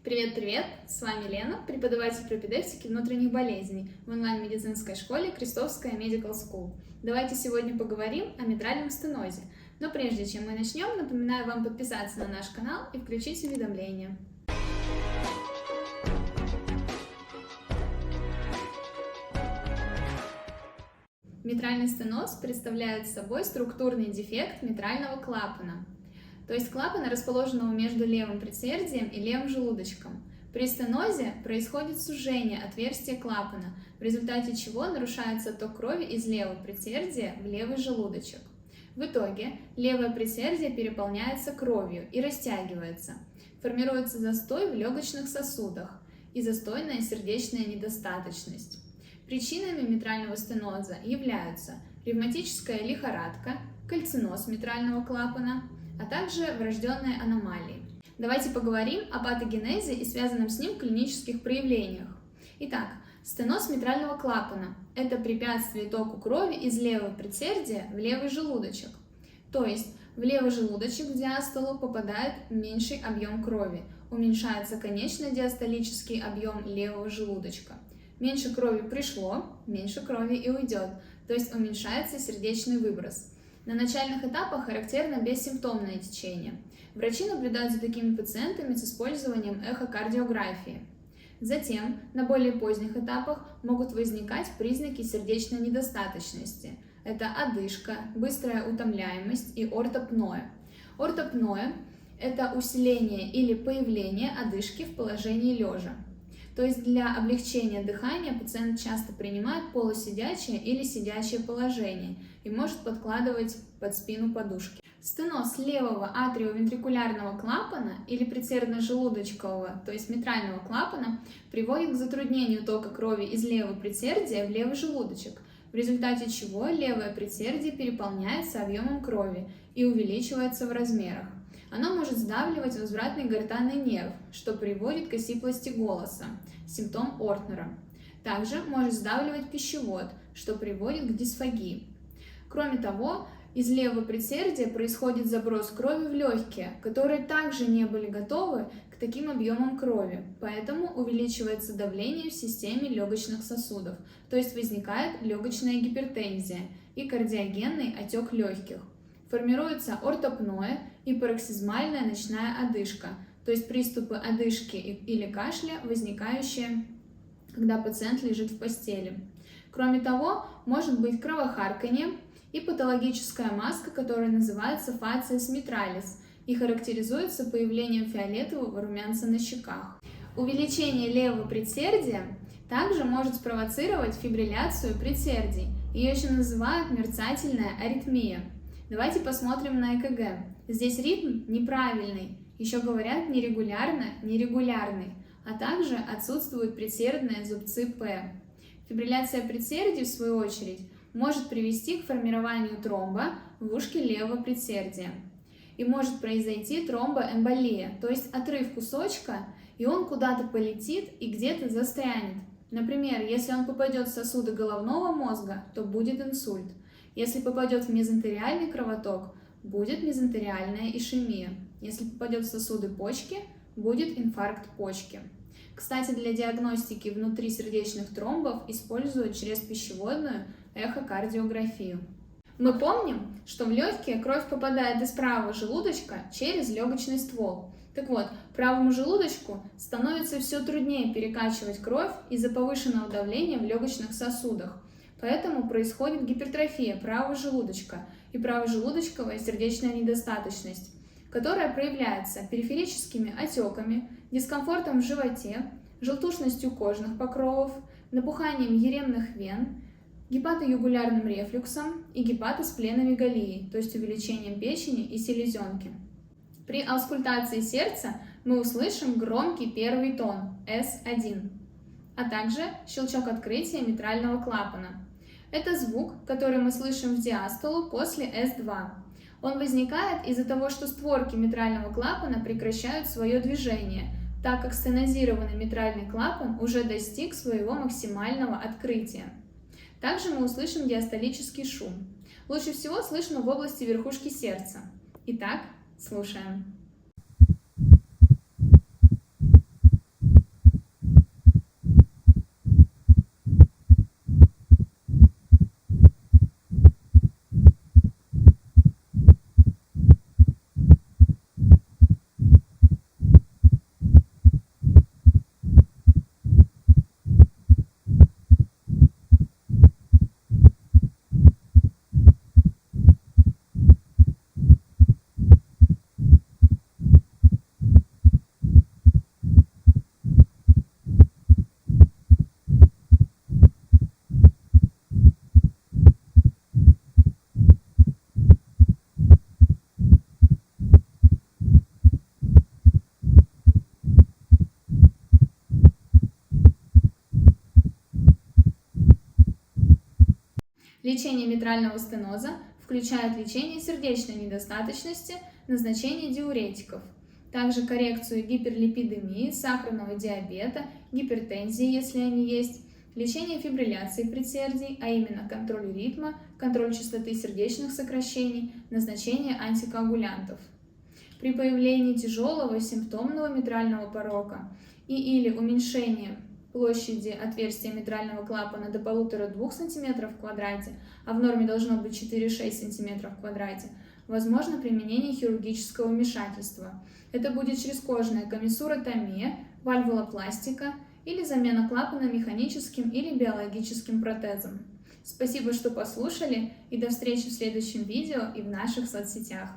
Привет-привет! С вами Лена, преподаватель пропедевтики внутренних болезней в онлайн-медицинской школе Крестовская Medical School. Давайте сегодня поговорим о митральном стенозе. Но прежде чем мы начнем, напоминаю вам подписаться на наш канал и включить уведомления. Митральный стеноз представляет собой структурный дефект митрального клапана, то есть клапана, расположенного между левым предсердием и левым желудочком. При стенозе происходит сужение отверстия клапана, в результате чего нарушается ток крови из левого предсердия в левый желудочек. В итоге левое предсердие переполняется кровью и растягивается. Формируется застой в легочных сосудах и застойная сердечная недостаточность. Причинами митрального стеноза являются ревматическая лихорадка, кальциноз митрального клапана, а также врожденные аномалии. Давайте поговорим о патогенезе и связанном с ним клинических проявлениях. Итак, стеноз митрального клапана – это препятствие току крови из левого предсердия в левый желудочек. То есть в левый желудочек в диастолу попадает меньший объем крови, уменьшается конечно-диастолический объем левого желудочка. Меньше крови пришло, меньше крови и уйдет, то есть уменьшается сердечный выброс. На начальных этапах характерно бессимптомное течение. Врачи наблюдают за такими пациентами с использованием эхокардиографии. Затем, на более поздних этапах, могут возникать признаки сердечной недостаточности. Это одышка, быстрая утомляемость и ортопноя. Ортопноя – это усиление или появление одышки в положении лежа. То есть для облегчения дыхания пациент часто принимает полусидячее или сидячее положение и может подкладывать под спину подушки. Стеноз левого атриовентрикулярного клапана или предсердно-желудочкового, то есть митрального клапана, приводит к затруднению тока крови из левого предсердия в левый желудочек, в результате чего левое предсердие переполняется объемом крови и увеличивается в размерах. Оно может сдавливать возвратный гортанный нерв, что приводит к осиплости голоса, симптом Ортнера. Также может сдавливать пищевод, что приводит к дисфагии. Кроме того, из левого предсердия происходит заброс крови в легкие, которые также не были готовы к таким объемам крови, поэтому увеличивается давление в системе легочных сосудов, то есть возникает легочная гипертензия и кардиогенный отек легких. Формируется ортопноя и пароксизмальная ночная одышка, то есть приступы одышки или кашля, возникающие, когда пациент лежит в постели. Кроме того, может быть кровохарканье и патологическая маска, которая называется фациес митралис и характеризуется появлением фиолетового румянца на щеках. Увеличение левого предсердия также может спровоцировать фибрилляцию предсердий, ее еще называют мерцательная аритмия. Давайте посмотрим на ЭКГ. Здесь ритм неправильный, еще говорят нерегулярный, а также отсутствуют предсердные зубцы П. Фибрилляция предсердий, в свою очередь, может привести к формированию тромба в ушке левого предсердия. И может произойти тромбоэмболия, то есть отрыв кусочка, и он куда-то полетит и где-то застрянет. Например, если он попадет в сосуды головного мозга, то будет инсульт. Если попадет в мезентериальный кровоток, будет мезентериальная ишемия. Если попадет в сосуды почки, будет инфаркт почки. Кстати, для диагностики внутрисердечных тромбов используют чрезпищеводную эхокардиографию. Мы помним, что в легкие кровь попадает из правого желудочка через легочный ствол. Так вот, правому желудочку становится все труднее перекачивать кровь из-за повышенного давления в легочных сосудах. Поэтому происходит гипертрофия правого желудочка и правожелудочковая сердечная недостаточность, которая проявляется периферическими отеками, дискомфортом в животе, желтушностью кожных покровов, набуханием еремных вен, гепатоюгулярным рефлюксом и гепатоспленовегалией, то есть увеличением печени и селезенки. При аускультации сердца мы услышим громкий первый тон S1, а также щелчок открытия митрального клапана. Это звук, который мы слышим в диастолу после S2. Он возникает из-за того, что створки митрального клапана прекращают свое движение, так как стенозированный митральный клапан уже достиг своего максимального открытия. Также мы услышим диастолический шум. Лучше всего слышно в области верхушки сердца. Итак, слушаем. Лечение митрального стеноза включает лечение сердечной недостаточности, назначение диуретиков, также коррекцию гиперлипидемии, сахарного диабета, гипертензии, если они есть, лечение фибрилляции предсердий, а именно контроль ритма, контроль частоты сердечных сокращений, назначение антикоагулянтов. При появлении тяжелого симптомного митрального порока или уменьшения площади отверстия митрального клапана до 1,5-2 см в квадрате, а в норме должно быть 4-6 см в квадрате, возможно применение хирургического вмешательства. Это будет чрезкожная комиссуротомия, вальвулопластика или замена клапана механическим или биологическим протезом. Спасибо, что послушали, и до встречи в следующем видео и в наших соцсетях.